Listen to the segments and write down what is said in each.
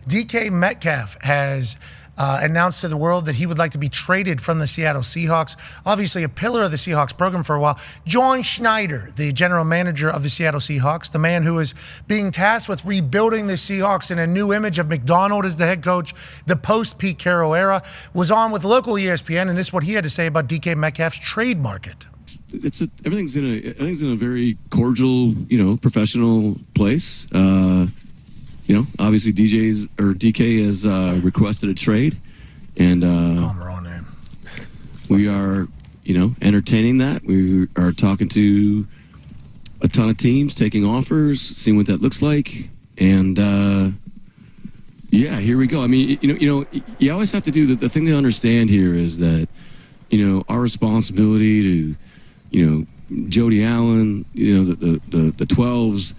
DK Metcalf has announced to the world that he would like to be traded from the Seattle Seahawks. Obviously a pillar of the Seahawks program for a while. John Schneider, the general manager of the Seattle Seahawks, the man who is being tasked with rebuilding the Seahawks in a new image of McDonald as the head coach, the post-Pete Carroll era, was on with local ESPN, and this is what he had to say about DK Metcalf's trade market. Everything's in a very cordial, professional place. Obviously DK has requested a trade, and wrong name. We are, entertaining that. We are talking to a ton of teams, taking offers, seeing what that looks like, and here we go. I mean, you always have to do the thing to understand here is that, our responsibility to, Jody Allen, the 12s.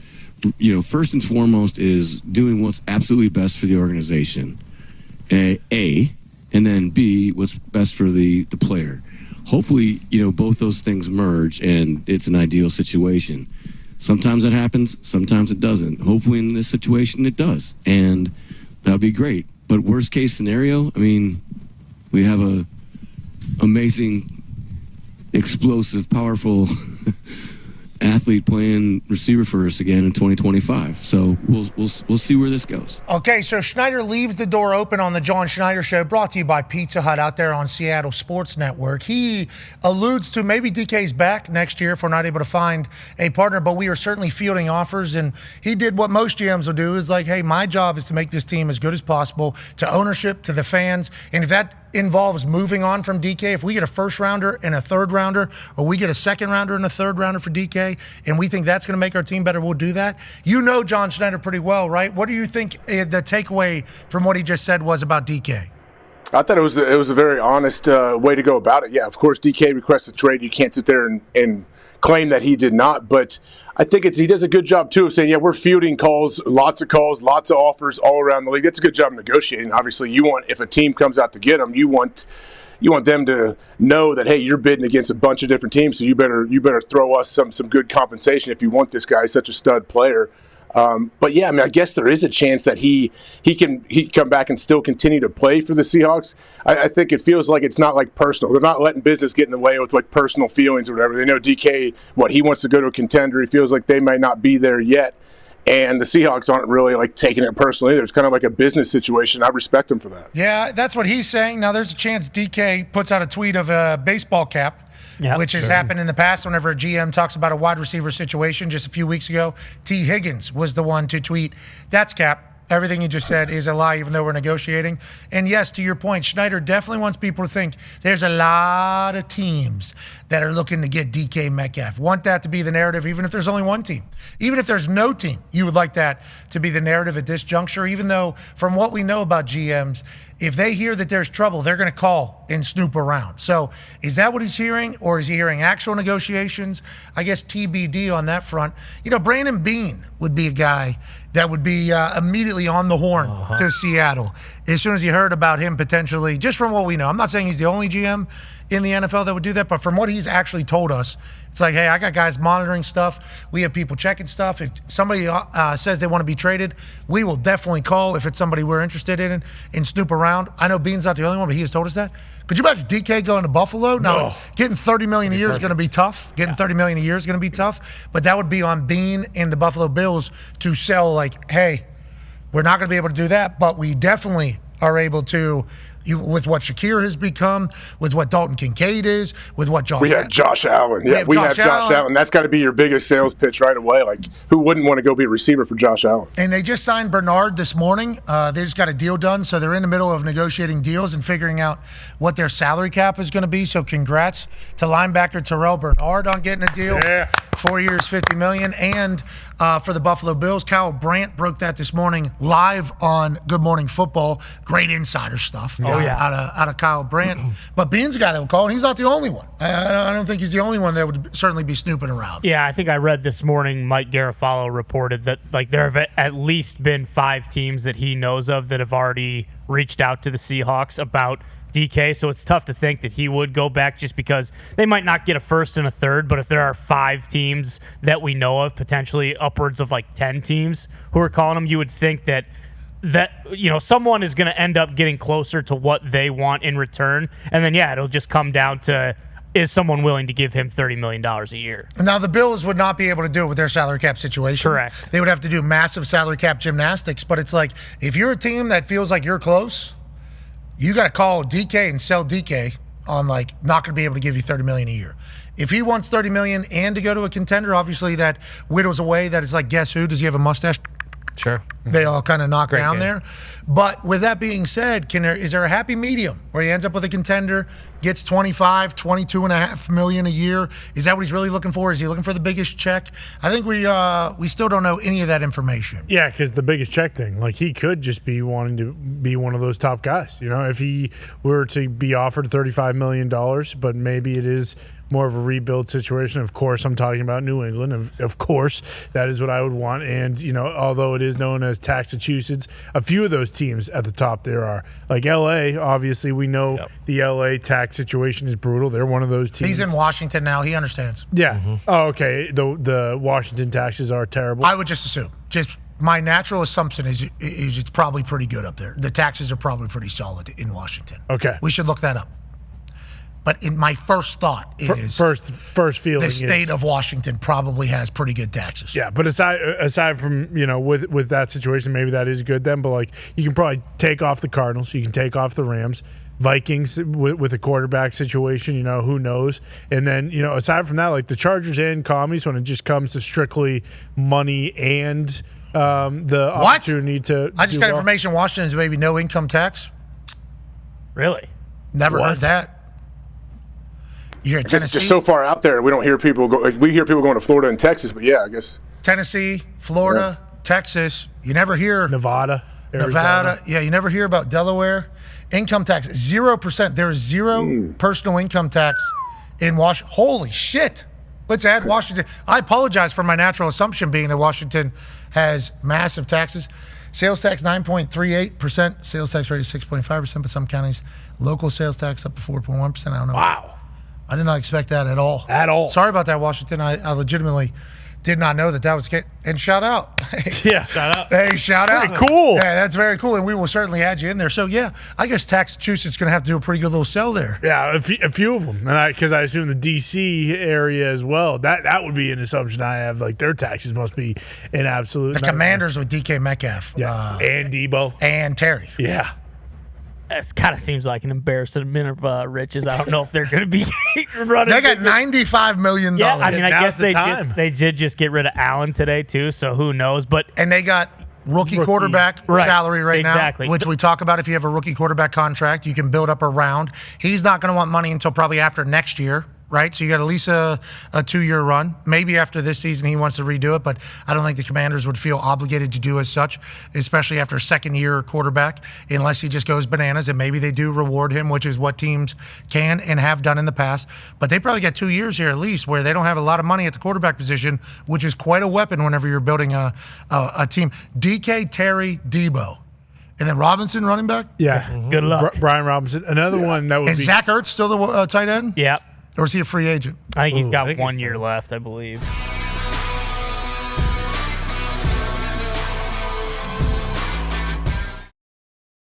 First and foremost is doing what's absolutely best for the organization, A, and then B, what's best for the player. Hopefully, both those things merge and it's an ideal situation. Sometimes it happens, sometimes it doesn't. Hopefully in this situation it does, and that would be great. But worst case scenario, I mean, we have a amazing, explosive, powerful athlete playing receiver for us again in 2025. So we'll see where this goes. Okay, so Schneider leaves the door open on the John Schneider Show, brought to you by Pizza Hut out there on Seattle Sports Network. He alludes to maybe DK's back next year if we're not able to find a partner, but we are certainly fielding offers. And he did what most GMs will do, is like, hey, my job is to make this team as good as possible, to ownership, to the fans. And if that involves moving on from DK, if we get a first rounder and a third rounder, or we get a second rounder and a third rounder for DK, and we think that's going to make our team better, we'll do that. You know John Schneider pretty well, right? What do you think the takeaway from what he just said was about DK? I thought it was a very honest way to go about it. Yeah, of course, DK requests a trade. You can't sit there and claim that he did not, but I think he does a good job, too, of saying, yeah, we're fielding calls, lots of offers all around the league. That's a good job of negotiating. Obviously, if a team comes out to get them, you want them to know that, hey, you're bidding against a bunch of different teams, so you better throw us some good compensation if you want this guy, such a stud player. But yeah, I mean, I guess there is a chance that he can come back and still continue to play for the Seahawks. I think it feels like it's not like personal. They're not letting business get in the way with like personal feelings or whatever. They know DK, he wants to go to a contender. He feels like they might not be there yet. And the Seahawks aren't really like taking it personally either. It's kind of like a business situation. I respect him for that. Yeah, that's what he's saying. Now, there's a chance DK puts out a tweet of a baseball cap, which has happened in the past whenever a GM talks about a wide receiver situation. Just a few weeks ago, T. Higgins was the one to tweet, that's cap. Everything you just said is a lie, even though we're negotiating. And yes, to your point, Schneider definitely wants people to think there's a lot of teams that are looking to get DK Metcalf. Want that to be the narrative, even if there's only one team. Even if there's no team, you would like that to be the narrative at this juncture, even though from what we know about GMs, if they hear that there's trouble, they're going to call and snoop around. So is that what he's hearing, or is he hearing actual negotiations? I guess TBD on that front. Brandon Beane would be a guy that would be immediately on the horn to Seattle as soon as he heard about him potentially, just from what we know. I'm not saying he's the only GM in the NFL that would do that, but from what he's actually told us, it's like, hey, I got guys monitoring stuff. We have people checking stuff. If somebody says they want to be traded, we will definitely call if it's somebody we're interested in and snoop around. I know Beane's not the only one, but he has told us that. Could you imagine DK going to Buffalo? Now, getting $30 million a year is going to be tough. $30 million a year is going to be tough. But that would be on Beane and the Buffalo Bills to sell, like, hey, we're not going to be able to do that, but we definitely are able to, with what Shakir has become, with what Dalton Kincaid is, with what Josh. We have Josh Allen. Yeah, we have Josh Allen. That's got to be your biggest sales pitch right away. Like, who wouldn't want to go be a receiver for Josh Allen? And they just signed Bernard this morning. They just got a deal done, so they're in the middle of negotiating deals and figuring out what their salary cap is going to be. So congrats to linebacker Terrell Bernard on getting a deal. Yeah. 4 years, $50 million. And for the Buffalo Bills, Kyle Brandt broke that this morning live on Good Morning Football. Great insider stuff. Out of Kyle Brandt. But Beane's a guy that would call, and he's not the only one. I don't think he's the only one that would certainly be snooping around. Yeah, I think I read this morning Mike Garafolo reported that there have at least been 5 teams that he knows of that have already reached out to the Seahawks about DK, so it's tough to think that he would go back just because they might not get a first and a third, but if there are 5 teams that we know of, potentially upwards of like 10 teams who are calling him, you would think that that someone is going to end up getting closer to what they want in return, and then it'll just come down to, is someone willing to give him $30 million a year? Now, the Bills would not be able to do it with their salary cap situation. Correct. They would have to do massive salary cap gymnastics, but it's like, if you're a team that feels like you're close, you got to call DK and sell DK on not going to be able to give you $30 million a year. If he wants $30 million and to go to a contender, obviously that whittles away. That is like, guess who? Does he have a mustache? Sure. They all kind of knock down game. there. But with that being said, is there a happy medium where he ends up with a contender, gets $22.5 million a year? Is that what he's really looking for? Is he looking for the biggest check? I think we still don't know any of that information. Yeah, because the biggest check thing, he could just be wanting to be one of those top guys. If he were to be offered $35 million, but maybe it is more of a rebuild situation. Of course, I'm talking about New England. Of course, that is what I would want. And, although it is known as Taxachusetts, a few of those teams at the top there are. Like L.A., obviously, we know the L.A. tax situation is brutal. They're one of those teams. He's in Washington now. He understands. Yeah. Mm-hmm. Oh, okay. The Washington taxes are terrible. I would just assume. My natural assumption is it's probably pretty good up there. The taxes are probably pretty solid in Washington. Okay. We should look that up. But in my first thought is first feeling the state of Washington probably has pretty good taxes. Yeah, but aside from with that situation, maybe that is good then. But you can probably take off the Cardinals, you can take off the Rams, Vikings with the quarterback situation. Who knows? And then aside from that, the Chargers and Commies, when it just comes to strictly money and the opportunity to. I just got information. Washington is maybe no income tax. Really? Never heard that. You hear Tennessee? It's just so far out there. We don't hear people go. We hear people going to Florida and Texas, but I guess Tennessee, Florida, Texas. You never hear Nevada. Yeah, you never hear about Delaware. Income tax 0%. There is zero personal income tax in Washington. Holy shit! Let's add Washington. I apologize for my natural assumption being that Washington has massive taxes. Sales tax 9.38%. Sales tax rate is 6.5%. But some counties, local sales tax up to 4.1%. I don't know. Wow. I did not expect that at all. At all. Sorry about that, Washington. I legitimately did not know that was the case. And shout out. Yeah, shout out. Hey, shout out. Pretty cool. Yeah, that's very cool. And we will certainly add you in there. So, I guess Taxachusetts is going to have to do a pretty good little sell there. Yeah, a few of them. And because I assume the D.C. area as well. That would be an assumption I have. Their taxes must be an absolute. The Commanders with DK Metcalf. Yeah. And Debo. And Terry. Yeah. It kind of seems like an embarrassment of riches. I don't know if they're going to be running. They got $95 million. Yeah, I guess the they did just get rid of Allen today too, so who knows? And they got rookie quarterback salary right now, which we talk about. If you have a rookie quarterback contract, you can build up around. He's not going to want money until probably after next year. Right, so you got at least a 2-year run. Maybe after this season he wants to redo it, but I don't think the Commanders would feel obligated to do as such, especially after a second-year quarterback, unless he just goes bananas. And maybe they do reward him, which is what teams can and have done in the past. But they probably got 2 years here at least where they don't have a lot of money at the quarterback position, which is quite a weapon whenever you're building a team. DK, Terry, Debo. And then Robinson, running back? Yeah. Mm-hmm. Good luck. Brian Robinson. Another one that would be. Is Zach Ertz still the tight end? Yeah. Or is he a free agent? I think he's got 1 year left, I believe.